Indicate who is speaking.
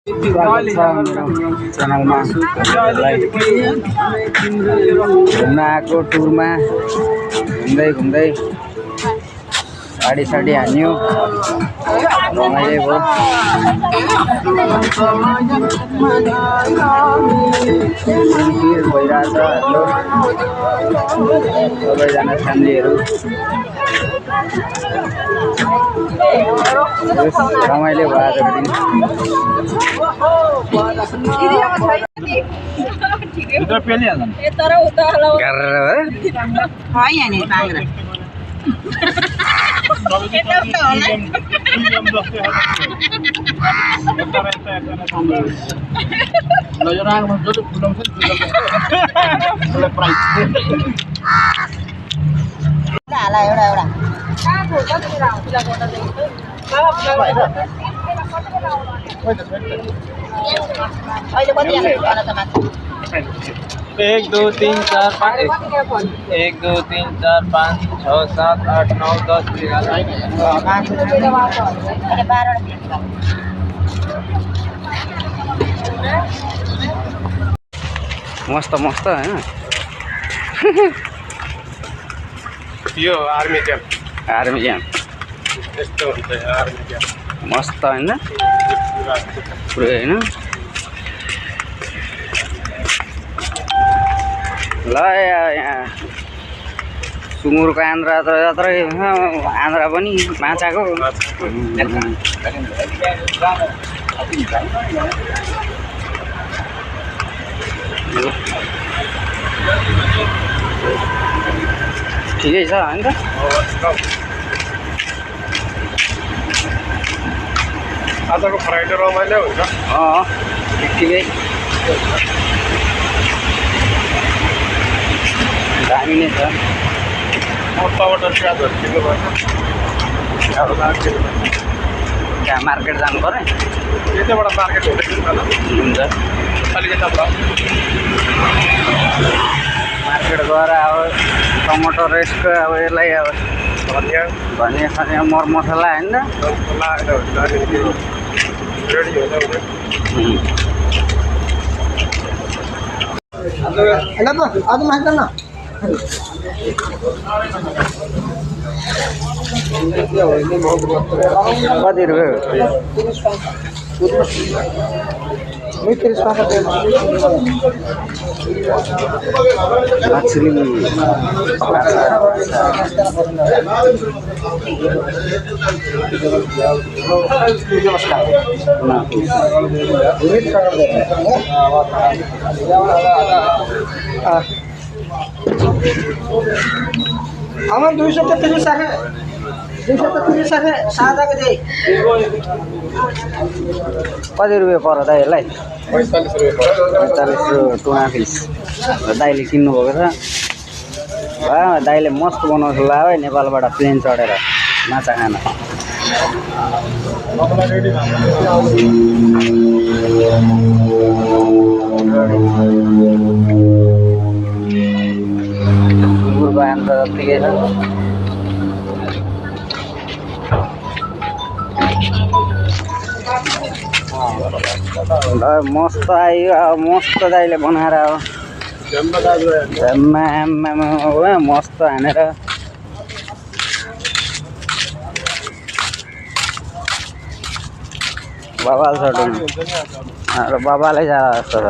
Speaker 1: च्यानलमा घुम्न आएको टुरमा घुम्दै घुम्दै साडी साडी हान्यो रमाइलो भयो। भइरहेछ हाम्रो सबैजना फ्यामिलीहरू रमाइलो भयो आजको दिन।
Speaker 2: एक दो तीन चार पाँच 1 2 3 4 5 6 7 8 9 10
Speaker 1: मस्त मस्त हैन
Speaker 2: यो आर्मी क्याम्प यस्तो हुन्छ आर्मी क्याम्प
Speaker 1: मस्त हैन पुरै हैन। ल यहाँ सुँगुरको आन्द्रा त यत्रै आन्द्रा पनि माछाको ठिकै छ हैन त।
Speaker 2: आजको फ्राइडे रमाइलो हुन्छ।
Speaker 1: ठिकै दामी नै छ।
Speaker 2: टमाटर प्याजहरू किन्नु पर्छ।
Speaker 1: त्यहाँ मार्केट जानु पर्यो
Speaker 2: यतैबाट मार्केट
Speaker 1: हुन्छ
Speaker 2: अलिकति अब
Speaker 1: मार्केट गएर अब टमाटर यसको अब यसलाई अब धनिया सनिया मरमसला होइन
Speaker 2: रेडी
Speaker 1: कति रुपियाँ मछली
Speaker 3: আমার 230 টাকা 230 टाका सादाको चाहिँ
Speaker 1: कति रुपियाँ पर्यो दाइ यसलाई?
Speaker 2: 45 रुपियाँ
Speaker 1: 45 टुना फिस दाइले किन्नुभएको छ। दाइले मस्त बनाउँछ होला है नेपालबाट प्लेन चढेर माछा खान। सुँगुरको आन्द्रा जत्तिकै छ। मस्त आयो अब मस्त दाइले बनाएर अब मस्त हानेर बबाल छ र बाबाले जा जस्तो छ।